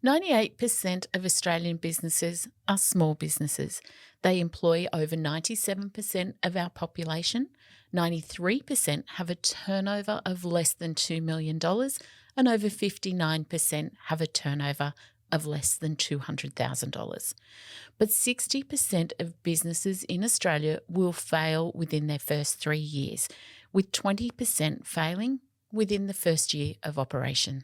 98% of Australian businesses are small businesses. They employ over 97% of our population. 93% have a turnover of less than $2 million, and over 59% have a turnover of less than $200,000. But 60% of businesses in Australia will fail within their first 3 years, with 20% failing within the first year of operation.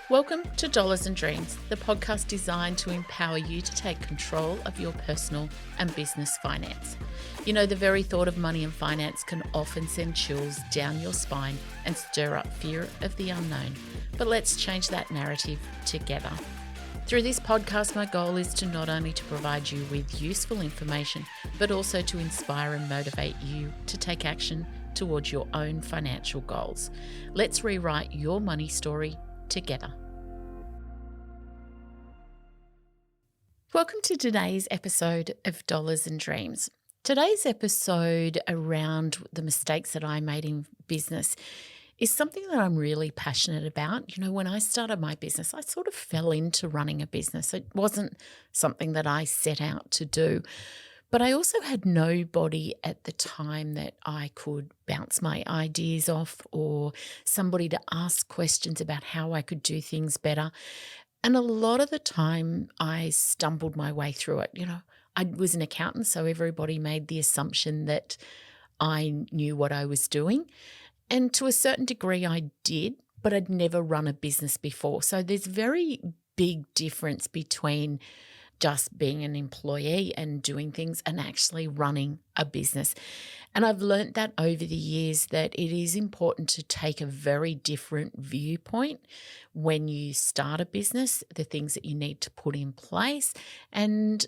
Welcome to Dollars and Dreams, the podcast designed to empower you to take control of your personal and business finance. You know, the very thought of money and finance can often send chills down your spine and stir up fear of the unknown. But let's change that narrative together. Through this podcast, my goal is to not only to provide you with useful information, but also to inspire and motivate you to take action towards your own financial goals. Let's rewrite your money story together. Welcome to today's episode of Dollars and Dreams. Today's episode around the mistakes that I made in business is something that I'm really passionate about. You know, when I started my business, I sort of fell into running a business. It wasn't something that I set out to do. But I also had nobody at the time that I could bounce my ideas off or somebody to ask questions about how I could do things better. And a lot of the time I stumbled my way through it. You know, I was an accountant, so everybody made the assumption that I knew what I was doing. And to a certain degree I did, but I'd never run a business before. So there's a very big difference between just being an employee and doing things and actually running a business. And I've learned that over the years that it is important to take a very different viewpoint when you start a business, the things that you need to put in place, and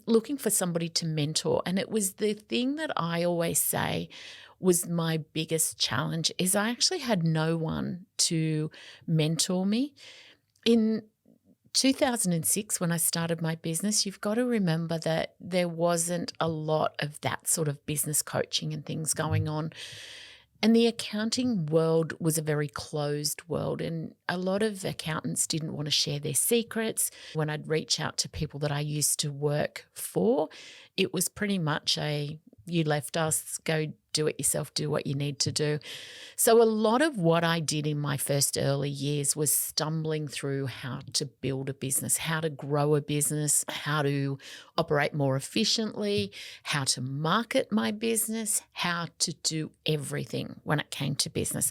looking for somebody to mentor. And it was the thing that I always say was my biggest challenge is I actually had no one to mentor me. In 2006, when I started my business, you've got to remember that there wasn't a lot of that sort of business coaching and things going on. And the accounting world was a very closed world, and a lot of accountants didn't want to share their secrets. When I'd reach out to people that I used to work for, it was pretty much you left us, go do it yourself, do what you need to do. So a lot of what I did in my first early years was stumbling through how to build a business, how to grow a business, how to operate more efficiently, how to market my business, how to do everything when it came to business.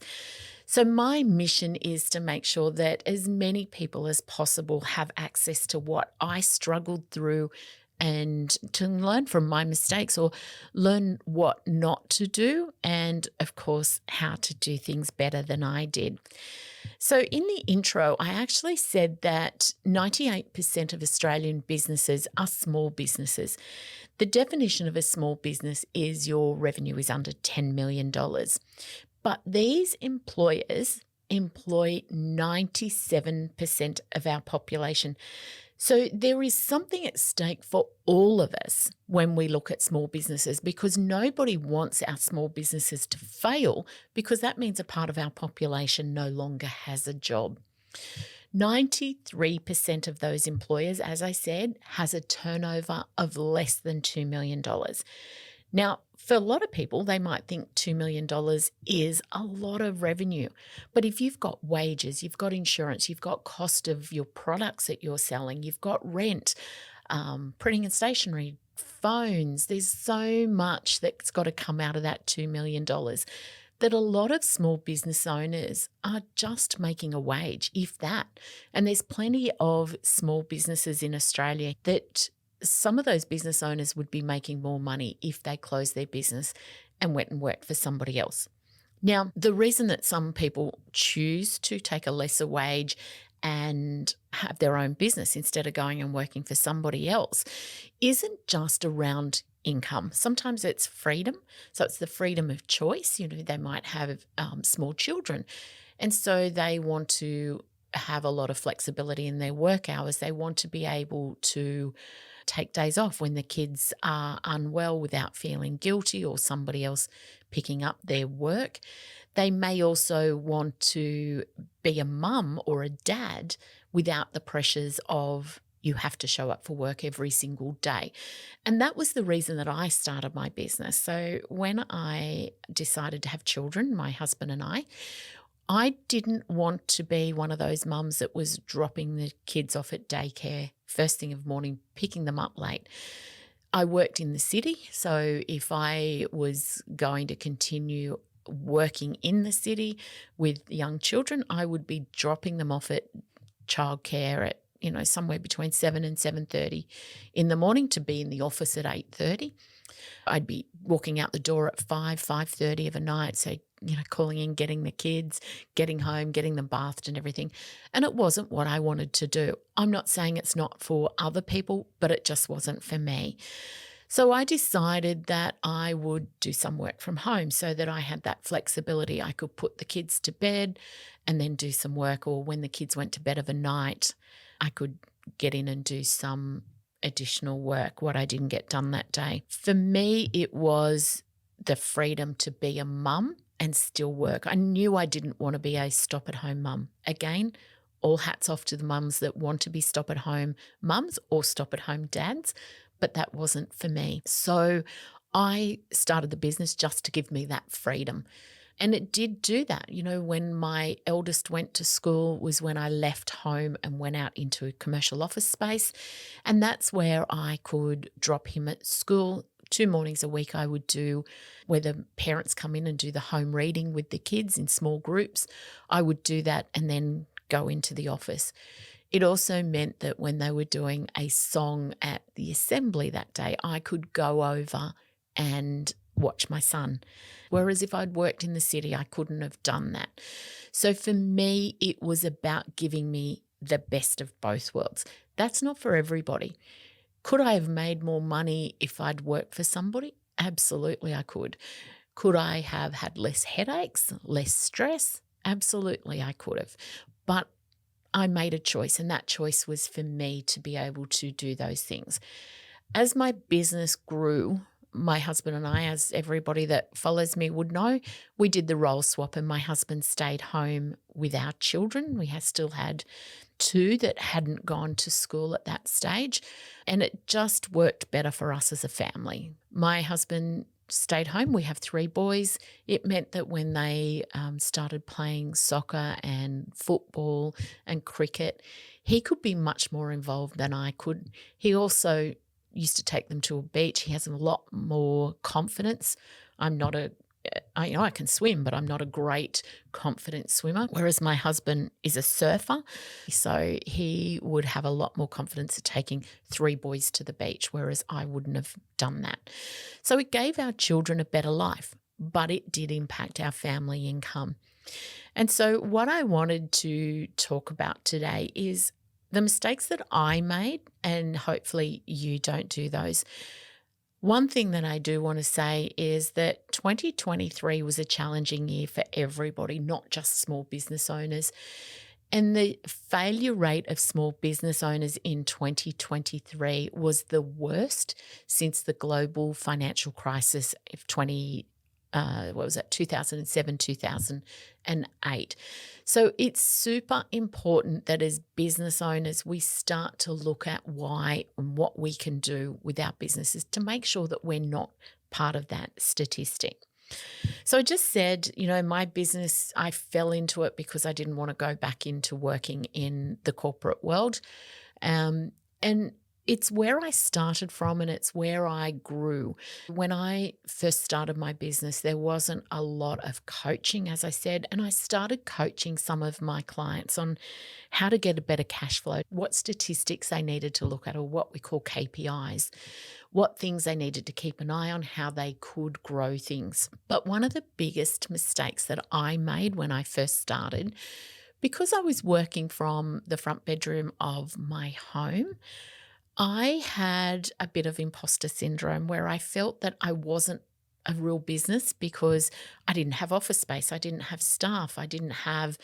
So my mission is to make sure that as many people as possible have access to what I struggled through and to learn from my mistakes or learn what not to do and, of course, how to do things better than I did. So in the intro, I actually said that 98% of Australian businesses are small businesses. The definition of a small business is your revenue is under $10 million. But these employers employ 97% of our population. So there is something at stake for all of us when we look at small businesses, because nobody wants our small businesses to fail, because that means a part of our population no longer has a job. 93% of those employers, as I said, has a turnover of less than $2 million. Now, for a lot of people, they might think $2 million is a lot of revenue. But if you've got wages, you've got insurance, you've got cost of your products that you're selling, you've got rent, printing and stationery, phones, there's so much that's got to come out of that $2 million that a lot of small business owners are just making a wage, if that. And there's plenty of small businesses in Australia that some of those business owners would be making more money if they closed their business and went and worked for somebody else. Now, the reason that some people choose to take a lesser wage and have their own business instead of going and working for somebody else isn't just around income. Sometimes it's freedom. So it's the freedom of choice. You know, they might have small children, and so they want to have a lot of flexibility in their work hours. They want to be able to take days off when the kids are unwell without feeling guilty or somebody else picking up their work. They may also want to be a mum or a dad without the pressures of you have to show up for work every single day. And that was the reason that I started my business. So when I decided to have children, my husband and I didn't want to be one of those mums that was dropping the kids off at daycare first thing of morning, picking them up late. I worked in the city, so if I was going to continue working in the city with young children, I would be dropping them off at childcare at somewhere between 7 and 7:30 in the morning to be in the office at 8:30. I'd be walking out the door at 5:30 of a night, so calling in, getting the kids, getting home, getting them bathed and everything. And it wasn't what I wanted to do. I'm not saying it's not for other people, but it just wasn't for me. So I decided that I would do some work from home so that I had that flexibility. I could put the kids to bed and then do some work, or when the kids went to bed of a night, I could get in and do some additional work, what I didn't get done that day. For me, it was the freedom to be a mum and still work. I knew I didn't want to be a stop-at-home mum. Again, all hats off to the mums that want to be stop-at-home mums or stop-at-home dads, but that wasn't for me. So I started the business just to give me that freedom. And it did do that. When my eldest went to school was when I left home and went out into a commercial office space. And that's where I could drop him at school. 2 mornings a week I would do where the parents come in and do the home reading with the kids in small groups. I would do that and then go into the office. It also meant that when they were doing a song at the assembly that day, I could go over and watch my son. Whereas if I'd worked in the city, I couldn't have done that. So for me, it was about giving me the best of both worlds. That's not for everybody. Could I have made more money if I'd worked for somebody? Absolutely, I could. Could I have had less headaches, less stress? Absolutely, I could have. But I made a choice, and that choice was for me to be able to do those things. As my business grew, my husband and I, as everybody that follows me would know, we did the role swap, and my husband stayed home with our children. We still had 2 that hadn't gone to school at that stage, and it just worked better for us as a family. My husband stayed home. We have 3 boys. It meant that when they started playing soccer and football and cricket, he could be much more involved than I could. He also used to take them to a beach. He has a lot more confidence. I can swim, but I'm not a great confident swimmer, whereas my husband is a surfer. So he would have a lot more confidence at taking 3 boys to the beach, whereas I wouldn't have done that. So it gave our children a better life, but it did impact our family income. And so what I wanted to talk about today is the mistakes that I made, and hopefully you don't do those. One thing that I do want to say is that 2023 was a challenging year for everybody, not just small business owners. And the failure rate of small business owners in 2023 was the worst since the global financial crisis of 2007, 2008. So it's super important that as business owners, we start to look at why and what we can do with our businesses to make sure that we're not part of that statistic. So I just said, my business, I fell into it because I didn't want to go back into working in the corporate world. And it's where I started from, and it's where I grew. When I first started my business, there wasn't a lot of coaching, as I said, and I started coaching some of my clients on how to get a better cash flow, what statistics they needed to look at, or what we call KPIs, what things they needed to keep an eye on, how they could grow things. But one of the biggest mistakes that I made when I first started, because I was working from the front bedroom of my home, I had a bit of imposter syndrome where I felt that I wasn't a real business because I didn't have office space. I didn't have staff. I didn't have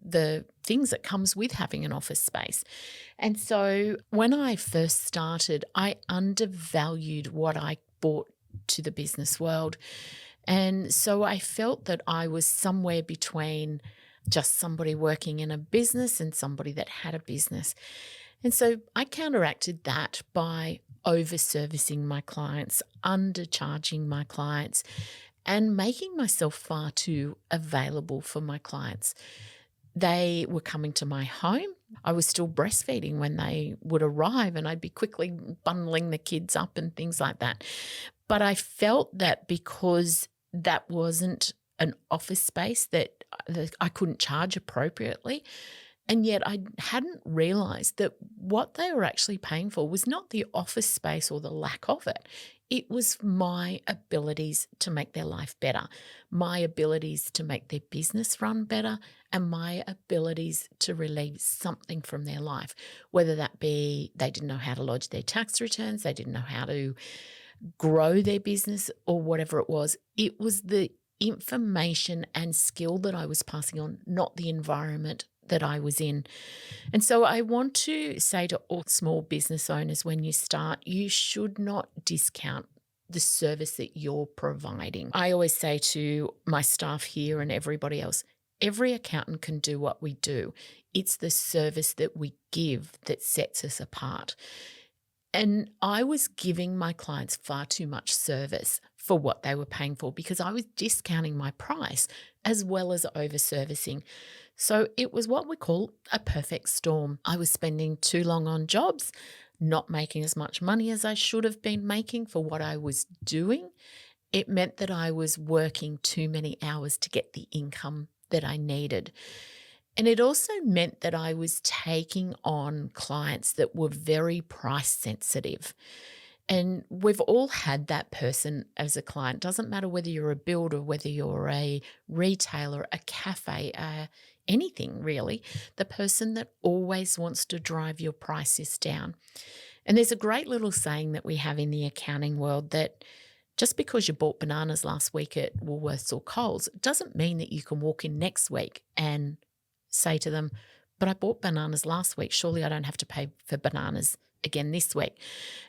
the things that comes with having an office space. And so when I first started, I undervalued what I brought to the business world. And so I felt that I was somewhere between just somebody working in a business and somebody that had a business. And so I counteracted that by over servicing my clients, undercharging my clients, and making myself far too available for my clients. They were coming to my home. I was still breastfeeding when they would arrive, and I'd be quickly bundling the kids up and things like that. But I felt that because that wasn't an office space that I couldn't charge appropriately, and yet I hadn't realized that what they were actually paying for was not the office space or the lack of it. It was my abilities to make their life better, my abilities to make their business run better, and my abilities to relieve something from their life, whether that be they didn't know how to lodge their tax returns, they didn't know how to grow their business, or whatever it was. It was the information and skill that I was passing on, not the environment that I was in. And so I want to say to all small business owners, when you start, you should not discount the service that you're providing. I always say to my staff here and everybody else, every accountant can do what we do. It's the service that we give that sets us apart. And I was giving my clients far too much service for what they were paying for because I was discounting my price as well as over servicing. So it was what we call a perfect storm. I was spending too long on jobs, not making as much money as I should have been making for what I was doing. It meant that I was working too many hours to get the income that I needed. And it also meant that I was taking on clients that were very price sensitive. And we've all had that person as a client. Doesn't matter whether you're a builder, whether you're a retailer, a cafe, anything really. The person that always wants to drive your prices down. And there's a great little saying that we have in the accounting world that just because you bought bananas last week at Woolworths or Coles doesn't mean that you can walk in next week and say to them, but I bought bananas last week. Surely I don't have to pay for bananas again this week.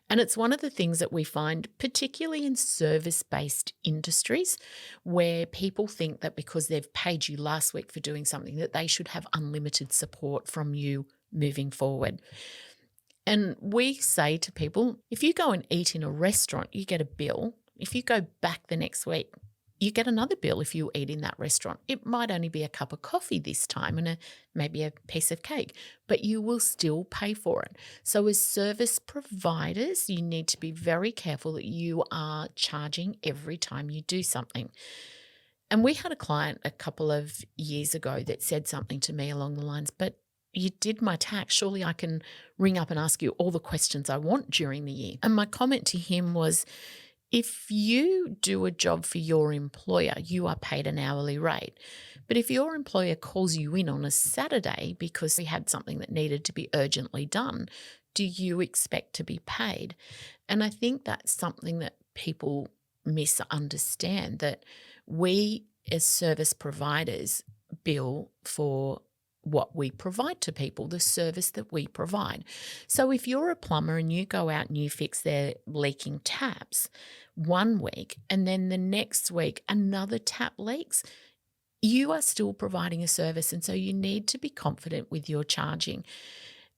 And it's one of the things that we find, particularly in service-based industries, where people think that because they've paid you last week for doing something, that they should have unlimited support from you moving forward. And we say to people, if you go and eat in a restaurant, you get a bill. If you go back the next week, you get another bill if you eat in that restaurant. It might only be a cup of coffee this time and maybe a piece of cake, but you will still pay for it. So as service providers, you need to be very careful that you are charging every time you do something. And we had a client a couple of years ago that said something to me along the lines, but you did my tax. Surely I can ring up and ask you all the questions I want during the year. And my comment to him was, if you do a job for your employer, you are paid an hourly rate. But if your employer calls you in on a Saturday because we had something that needed to be urgently done, do you expect to be paid? And I think that's something that people misunderstand, that we as service providers bill for what we provide to people, the service that we provide. So if you're a plumber and you go out and you fix their leaking taps one week and then the next week another tap leaks, you are still providing a service. And so you need to be confident with your charging.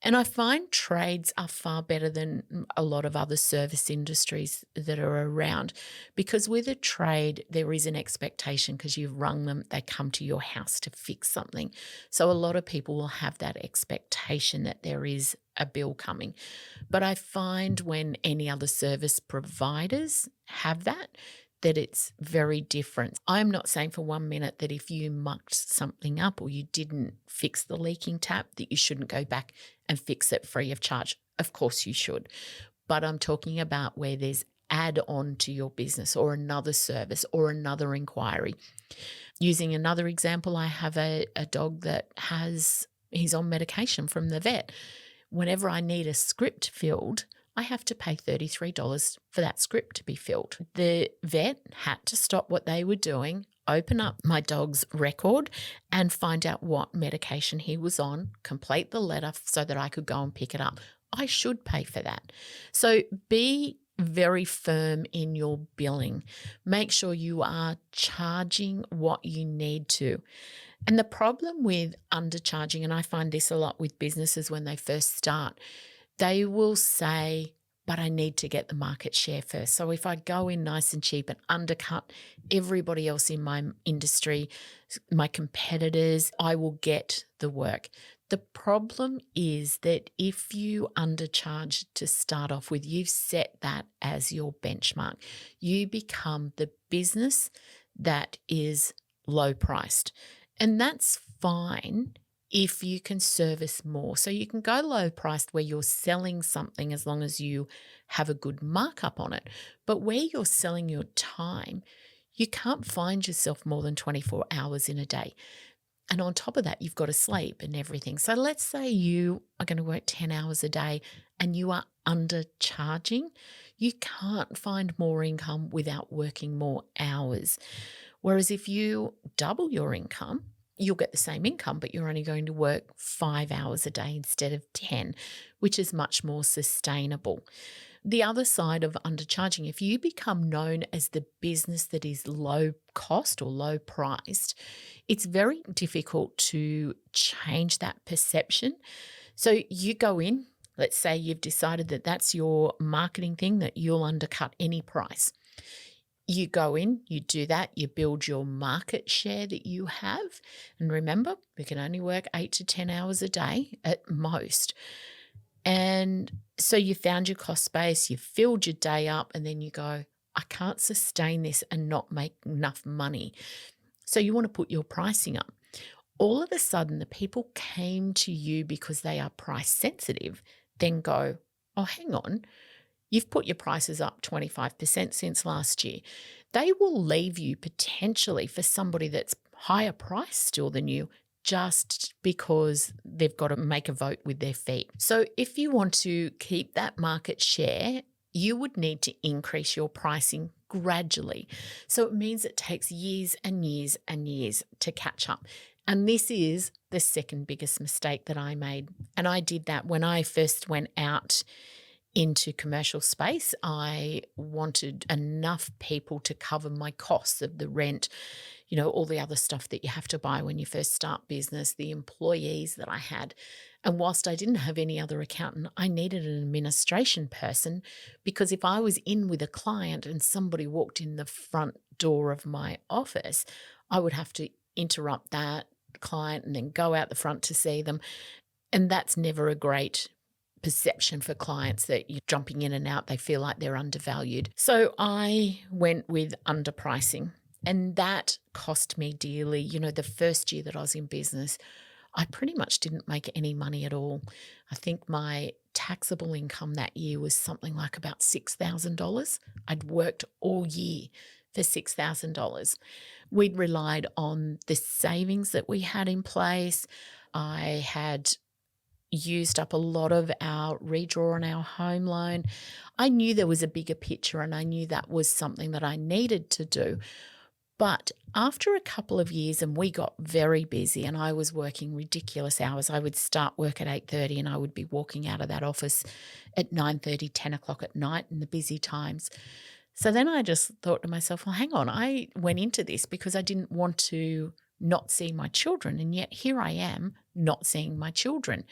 And I find trades are far better than a lot of other service industries that are around, because with a trade, there is an expectation because you've rung them, they come to your house to fix something. So a lot of people will have that expectation that there is a bill coming. But I find when any other service providers have that it's very different. I'm not saying for 1 minute that if you mucked something up or you didn't fix the leaking tap that you shouldn't go back and fix it free of charge. Of course you should. But I'm talking about where there's add on to your business or another service or another inquiry. Using another example, I have a dog that he's on medication from the vet. Whenever I need a script filled, I have to pay $33 for that script to be filled. The vet had to stop what they were doing, open up my dog's record and find out what medication he was on, complete the letter so that I could go and pick it up. I should pay for that. So be very firm in your billing. Make sure you are charging what you need to. And the problem with undercharging, and I find this a lot with businesses when they first start, they will say, but I need to get the market share first. So if I go in nice and cheap and undercut everybody else in my industry, my competitors, I will get the work. The problem is that if you undercharge to start off with, you've set that as your benchmark. You become the business that is low priced. And that's fine if you can service more. So you can go low priced where you're selling something as long as you have a good markup on it. But where you're selling your time, you can't find yourself more than 24 hours in a day. And on top of that, you've got to sleep and everything. So let's say you are going to work 10 hours a day and you are undercharging. You can't find more income without working more hours. Whereas if you double your income, you'll get the same income, but you're only going to work 5 hours a day instead of 10, which is much more sustainable. The other side of undercharging, if you become known as the business that is low cost or low priced, it's very difficult to change that perception. So you go in, let's say you've decided that that's your marketing thing, that you'll undercut any price. You go in, you do that, you build your market share that you have. And remember, we can only work 8 to 10 hours a day at most. And so you found your cost base, you filled your day up, and then you go, I can't sustain this and not make enough money. So you want to put your pricing up. All of a sudden, the people came to you because they are price sensitive, then go, oh, hang on, you've put your prices up 25% since last year. They will leave you potentially for somebody that's higher priced still than you, just because they've got to make a vote with their feet. So if you want to keep that market share, you would need to increase your pricing gradually. So it means it takes years and years and years to catch up. And this is the second biggest mistake that I made. And I did that when I first went out into commercial space. I wanted enough people to cover my costs of the rent, all the other stuff that you have to buy when you first start business, the employees that I had. And whilst I didn't have any other accountant, I needed an administration person, because if I was in with a client and somebody walked in the front door of my office, I would have to interrupt that client and then go out the front to see them. And that's never a great perception for clients, that you're jumping in and out. They feel like they're undervalued. So I went with underpricing, and that cost me dearly. The first year that I was in business, I pretty much didn't make any money at all. I think my taxable income that year was something like about $6,000. I'd worked all year for $6,000. We'd relied on the savings that we had in place. I had used up a lot of our redraw on our home loan. I knew there was a bigger picture, and I knew that was something that I needed to do. But after a couple of years, and we got very busy, and I was working ridiculous hours. I would start work at 8:30 and I would be walking out of that office at 9:30, 10 o'clock at night in the busy times. So then I just thought to myself, well, hang on, I went into this because I didn't want to not see my children, and yet here I am not seeing my children.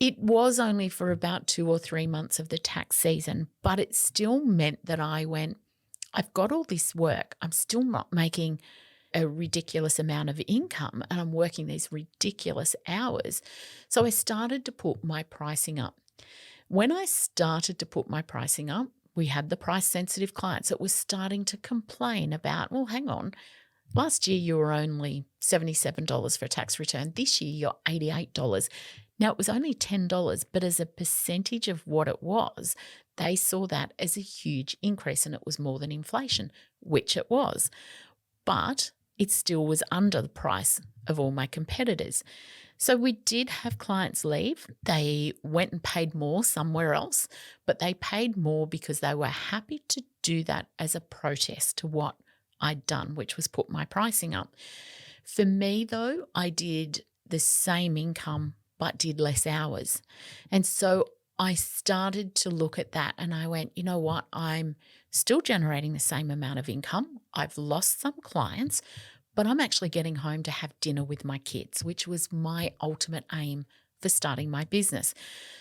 It was only for about 2 or 3 months of the tax season, but it still meant that I went, I've got all this work. I'm still not making a ridiculous amount of income, and I'm working these ridiculous hours. So I started to put my pricing up. When I started to put my pricing up, we had the price sensitive clients that were starting to complain about, well, hang on, last year you were only $77 for a tax return. This year you're $88. Now, it was only $10, but as a percentage of what it was, they saw that as a huge increase, and it was more than inflation, which it was. But it still was under the price of all my competitors. So we did have clients leave. They went and paid more somewhere else, but they paid more because they were happy to do that as a protest to what I'd done, which was put my pricing up. For me, though, I did the same income but did less hours. And so I started to look at that and I went, you know what? I'm still generating the same amount of income. I've lost some clients, but I'm actually getting home to have dinner with my kids, which was my ultimate aim for starting my business.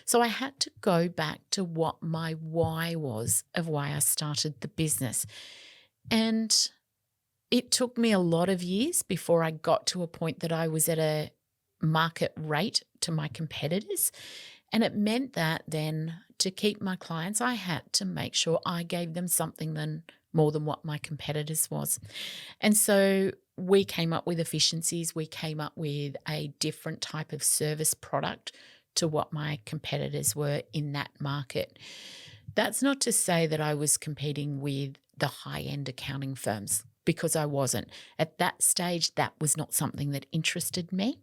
So I had to go back to what my why was of why I started the business. And it took me a lot of years before I got to a point that I was at a market rate to my competitors. And it meant that then to keep my clients, I had to make sure I gave them something more than what my competitors was. And so we came up with efficiencies. We came up with a different type of service product to what my competitors were in that market. That's not to say that I was competing with the high-end accounting firms, because I wasn't. At that stage, that was not something that interested me.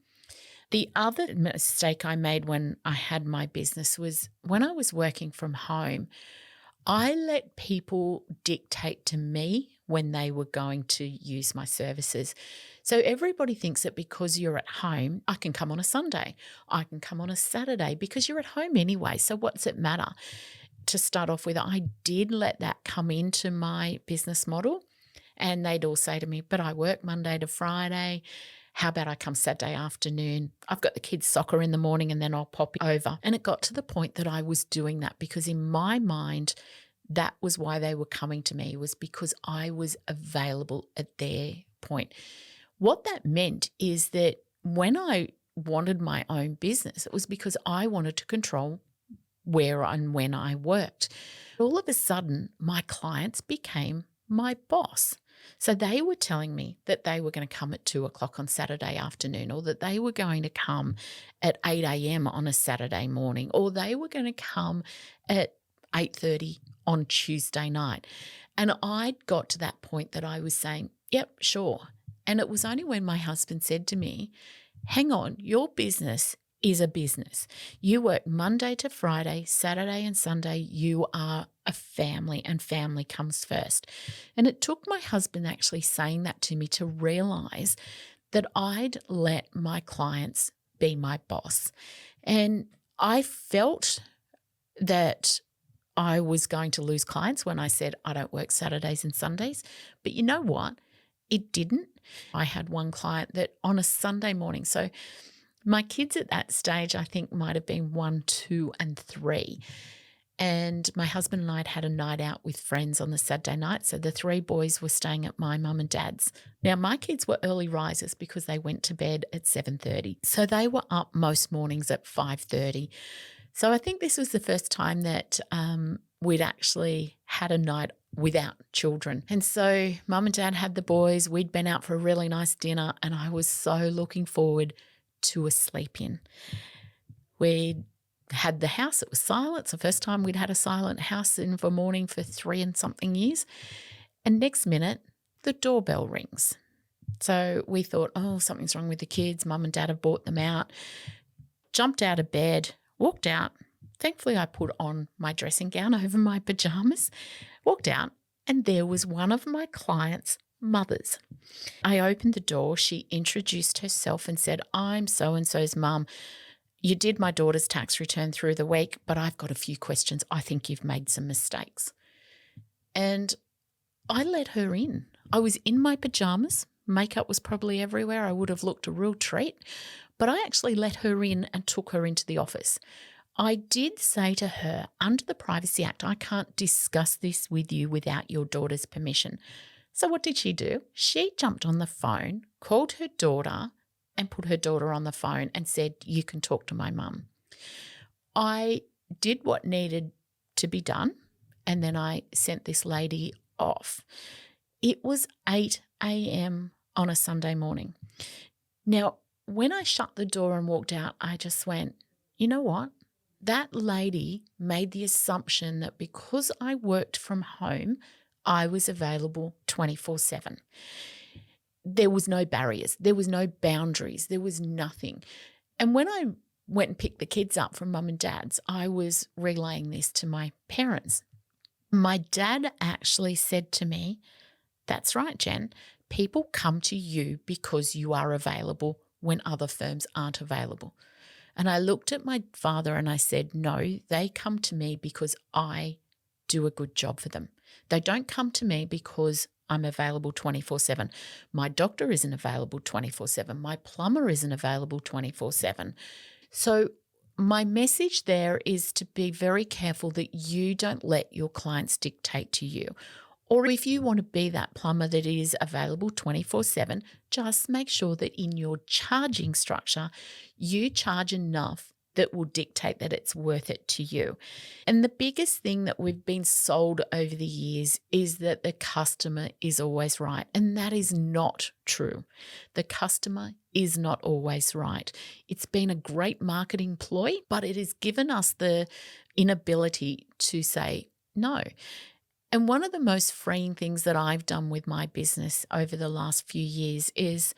The other mistake I made when I had my business was when I was working from home, I let people dictate to me when they were going to use my services. So everybody thinks that because you're at home, I can come on a Sunday, I can come on a Saturday because you're at home anyway. So what's it matter? To start off with, I did let that come into my business model. And they'd all say to me, but I work Monday to Friday. How about I come Saturday afternoon? I've got the kids' soccer in the morning and then I'll pop over. And it got to the point that I was doing that because in my mind, that was why they were coming to me, was because I was available at their point. What that meant is that when I wanted my own business, it was because I wanted to control where and when I worked. All of a sudden, my clients became my boss. So they were telling me that they were going to come at 2:00 on Saturday afternoon, or that they were going to come at 8 a.m. on a Saturday morning, or they were going to come at 8:30 on Tuesday night. And I'd got to that point that I was saying, yep, sure. And it was only when my husband said to me, hang on, your business is a business. You work Monday to Friday, Saturday and Sunday. You are a family and family comes first. And it took my husband actually saying that to me to realize that I'd let my clients be my boss. And I felt that I was going to lose clients when I said I don't work Saturdays and Sundays. But you know what? It didn't. I had one client that on a Sunday morning, so my kids at that stage, I think, might have been 1, 2, and 3. And my husband and I had a night out with friends on the Saturday night. So the 3 boys were staying at my mum and dad's. Now, my kids were early risers because they went to bed at 7:30. So they were up most mornings at 5:30. So I think this was the first time that we'd actually had a night without children. And so mum and dad had the boys. We'd been out for a really nice dinner and I was so looking forward to a sleep in. We had the house, it was silent. It's the first time we'd had a silent house in the morning for 3 and something years. And next minute, the doorbell rings. So we thought, oh, something's wrong with the kids. Mum and dad have brought them out. Jumped out of bed, walked out. Thankfully, I put on my dressing gown over my pajamas, walked out, and there was one of my clients' mothers. I opened the door. She introduced herself and said, I'm so-and-so's mum. You did my daughter's tax return through the week, but I've got a few questions. I think you've made some mistakes. And I let her in. I was in my pajamas. Makeup was probably everywhere. I would have looked a real treat. But I actually let her in and took her into the office. I did say to her, under the Privacy Act, I can't discuss this with you without your daughter's permission. So what did she do? She jumped on the phone, called her daughter and put her daughter on the phone and said, you can talk to my mum. I did what needed to be done and then I sent this lady off. It was 8 a.m. on a Sunday morning. Now, when I shut the door and walked out, I just went, you know what? That lady made the assumption that because I worked from home, I was available 24/7. there was no barriers, there was no boundaries, there was nothing. And when I went and picked the kids up from mum and dad's, I was relaying this to my parents. My dad actually said to me, "That's right, Jen. People come to you because you are available when other firms aren't available." And I looked at my father and I said, "No, they come to me because I do a good job for them. They don't come to me because I'm available 24/7. My doctor isn't available 24/7. My plumber isn't available 24/7. So my message there is to be very careful that you don't let your clients dictate to you. Or if you want to be that plumber that is available 24/7, just make sure that in your charging structure, you charge enough that will dictate that it's worth it to you. And the biggest thing that we've been sold over the years is that the customer is always right. And that is not true. The customer is not always right. It's been a great marketing ploy, but it has given us the inability to say no. And one of the most freeing things that I've done with my business over the last few years is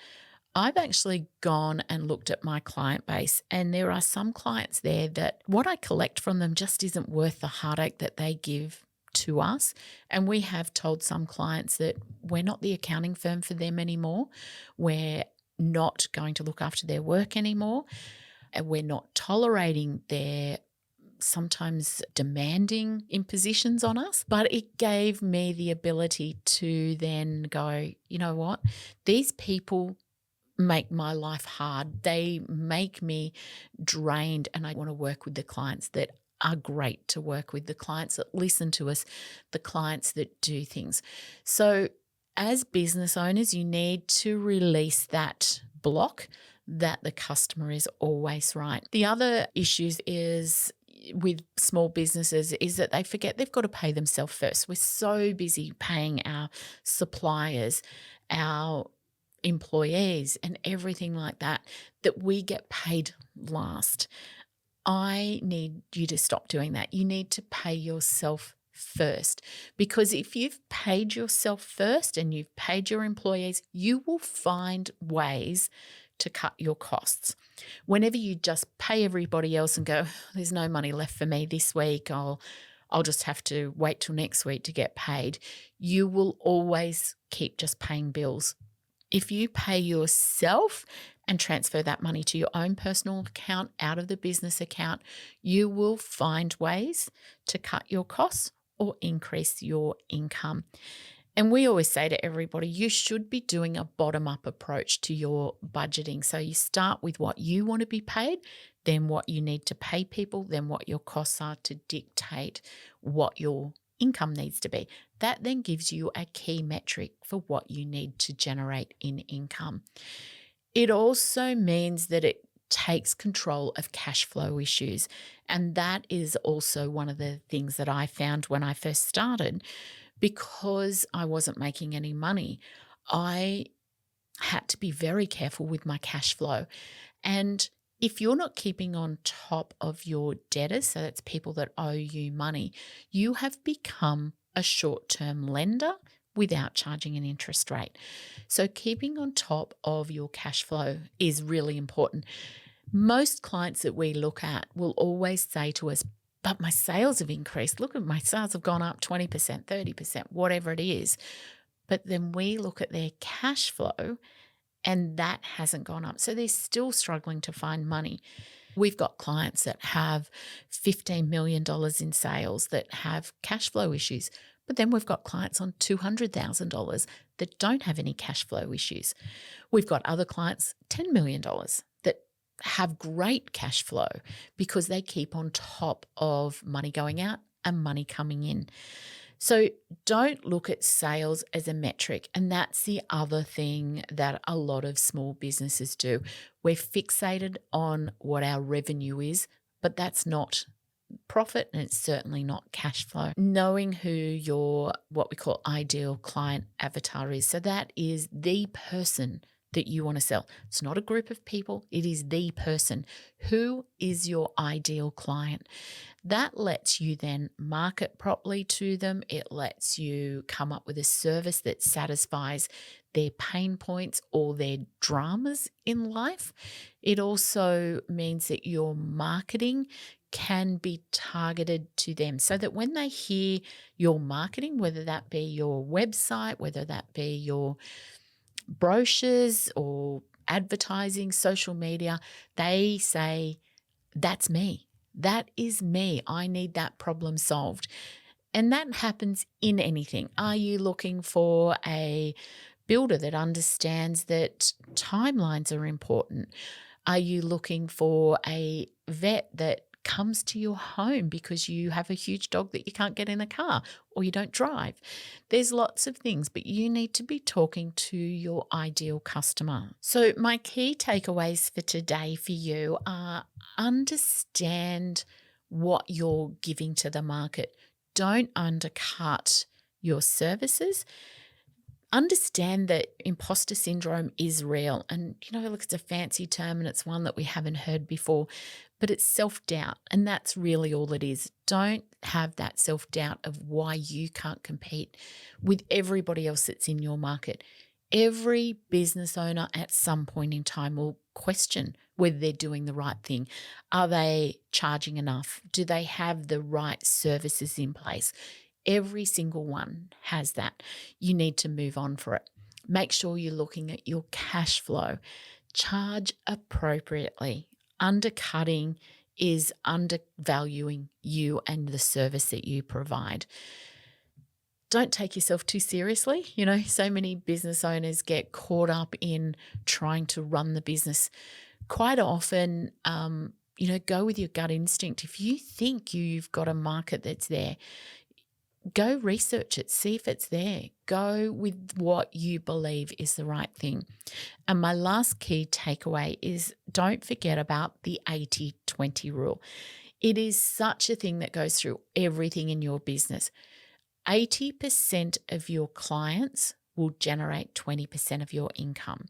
I've actually gone and looked at my client base, and there are some clients there that what I collect from them just isn't worth the heartache that they give to us. And we have told some clients that we're not the accounting firm for them anymore. We're not going to look after their work anymore. And we're not tolerating their sometimes demanding impositions on us, but it gave me the ability to then go, you know what, these people make my life hard. They make me drained, and I want to work with the clients that are great to work with, the clients that listen to us, the clients that do things. So as business owners, you need to release that block that the customer is always right. The other issues is with small businesses is that they forget they've got to pay themselves first. We're so busy paying our suppliers, our employees and everything like that, that we get paid last. I need you to stop doing that. You need to pay yourself first, because if you've paid yourself first and you've paid your employees, you will find ways to cut your costs. Whenever you just pay everybody else and go, there's no money left for me this week, I'll just have to wait till next week to get paid, you will always keep just paying bills. If you pay yourself and transfer that money to your own personal account out of the business account, you will find ways to cut your costs or increase your income. And we always say to everybody, you should be doing a bottom-up approach to your budgeting. So you start with what you want to be paid, then what you need to pay people, then what your costs are to dictate what your income needs to be. That then gives you a key metric for what you need to generate in income. It also means that it takes control of cash flow issues. And that is also one of the things that I found when I first started. Because I wasn't making any money, I had to be very careful with my cash flow. And if you're not keeping on top of your debtors, so that's people that owe you money, you have become a short-term lender without charging an interest rate. So keeping on top of your cash flow is really important. Most clients that we look at will always say to us, but my sales have increased. Look at my sales have gone up 20%, 30%, whatever it is. But then we look at their cash flow and that hasn't gone up. So they're still struggling to find money. We've got clients that have $15 million in sales that have cash flow issues. But then we've got clients on $200,000 that don't have any cash flow issues. We've got other clients, $10 million that have great cash flow because they keep on top of money going out and money coming in. So don't look at sales as a metric. And that's the other thing that a lot of small businesses do. We're fixated on what our revenue is, but that's not profit and it's certainly not cash flow. Knowing who your what we call ideal client avatar is. So that is the person that you want to sell. It's not a group of people. It is the person. Who is your ideal client? That lets you then market properly to them. It lets you come up with a service that satisfies their pain points or their dramas in life. It also means that your marketing can be targeted to them so that when they hear your marketing, whether that be your website, whether that be your brochures or advertising, social media, they say, that's me. That is me. I need that problem solved. And that happens in anything. Are you looking for a builder that understands that timelines are important? Are you looking for a vet that comes to your home because you have a huge dog that you can't get in a car or you don't drive? There's lots of things, but you need to be talking to your ideal customer. So, my key takeaways for today for you are understand what you're giving to the market. Don't undercut your services. Understand that imposter syndrome is real. And, look, it's a fancy term and it's one that we haven't heard before, but it's self-doubt. And that's really all it is. Don't have that self-doubt of why you can't compete with everybody else that's in your market. Every business owner at some point in time will question whether they're doing the right thing. Are they charging enough? Do they have the right services in place? Every single one has that. You need to move on for it. Make sure you're looking at your cash flow. Charge appropriately. Undercutting is undervaluing you and the service that you provide. Don't take yourself too seriously. So many business owners get caught up in trying to run the business. Quite often, go with your gut instinct. If you think you've got a market that's there, go research it, see if it's there. Go with what you believe is the right thing. And my last key takeaway is don't forget about the 80-20 rule. It is such a thing that goes through everything in your business. 80% of your clients will generate 20% of your income.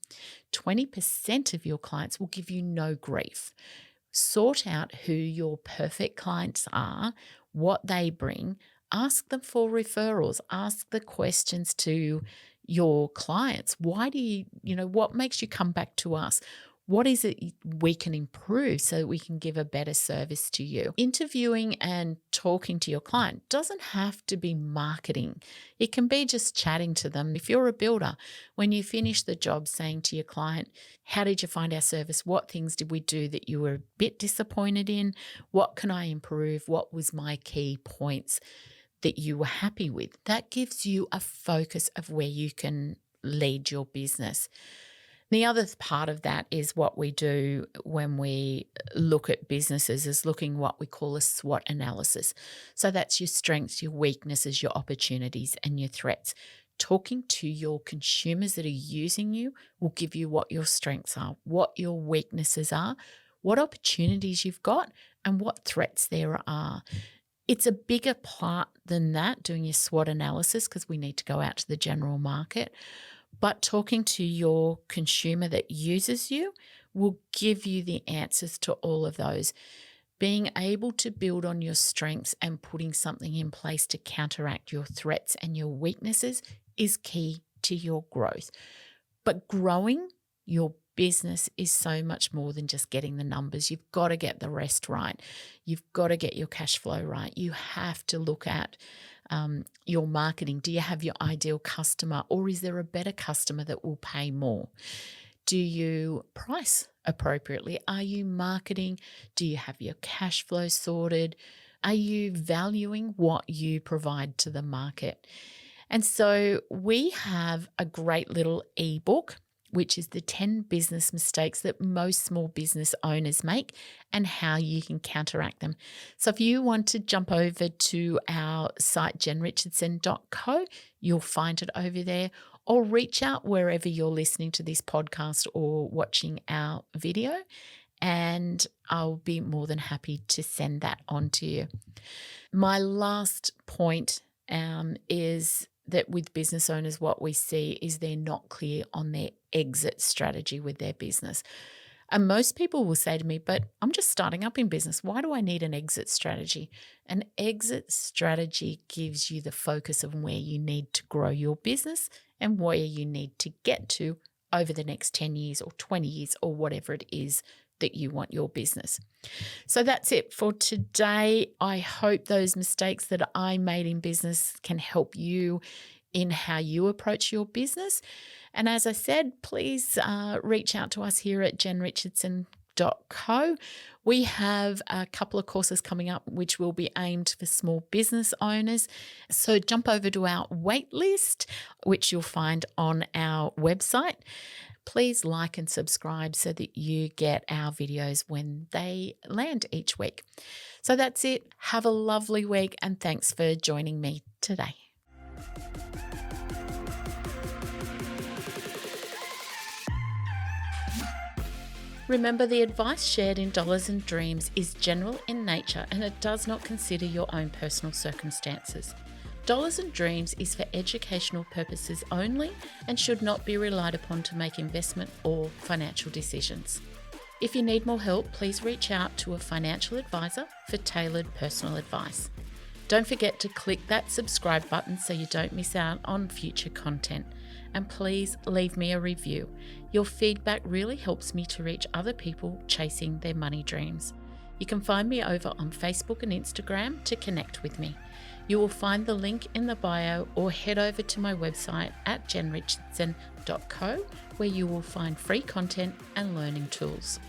20% of your clients will give you no grief. Sort out who your perfect clients are, what they bring. Ask them for referrals. Ask the questions to your clients. Why do what makes you come back to us? What is it we can improve so that we can give a better service to you? Interviewing and talking to your client doesn't have to be marketing. It can be just chatting to them. If you're a builder, when you finish the job, saying to your client, how did you find our service? What things did we do that you were a bit disappointed in? What can I improve? What was my key points that you were happy with? That gives you a focus of where you can lead your business. The other part of that is what we do when we look at businesses is looking what we call a SWOT analysis. So that's your strengths, your weaknesses, your opportunities, and your threats. Talking to your consumers that are using you will give you what your strengths are, what your weaknesses are, what opportunities you've got, and what threats there are. It's a bigger part than that, doing your SWOT analysis, because we need to go out to the general market. But talking to your consumer that uses you will give you the answers to all of those. Being able to build on your strengths and putting something in place to counteract your threats and your weaknesses is key to your growth. But growing your business is so much more than just getting the numbers. You've got to get the rest right. You've got to get your cash flow right. You have to look at your marketing. Do you have your ideal customer, or is there a better customer that will pay more? Do you price appropriately? Are you marketing? Do you have your cash flow sorted? Are you valuing what you provide to the market? And so we have a great little ebook, which is the 10 business mistakes that most small business owners make and how you can counteract them. So if you want to jump over to our site, jenrichardson.co, you'll find it over there, or reach out wherever you're listening to this podcast or watching our video, and I'll be more than happy to send that on to you. My last point is that with business owners, what we see is they're not clear on their exit strategy with their business. And most people will say to me, but I'm just starting up in business. Why do I need an exit strategy? An exit strategy gives you the focus of where you need to grow your business and where you need to get to over the next 10 years or 20 years or whatever it is that you want your business. So that's it for today. I hope those mistakes that I made in business can help you in how you approach your business. And as I said, please reach out to us here at jenrichardson.co. We have a couple of courses coming up which will be aimed for small business owners. So jump over to our wait list, which you'll find on our website. Please like and subscribe so that you get our videos when they land each week. So that's it. Have a lovely week and thanks for joining me today. Remember, the advice shared in Dollars and Dreams is general in nature and it does not consider your own personal circumstances. Dollars and Dreams is for educational purposes only and should not be relied upon to make investment or financial decisions. If you need more help, please reach out to a financial advisor for tailored personal advice. Don't forget to click that subscribe button so you don't miss out on future content. And please leave me a review. Your feedback really helps me to reach other people chasing their money dreams. You can find me over on Facebook and Instagram to connect with me. You will find the link in the bio or head over to my website at jenrichardson.co where you will find free content and learning tools.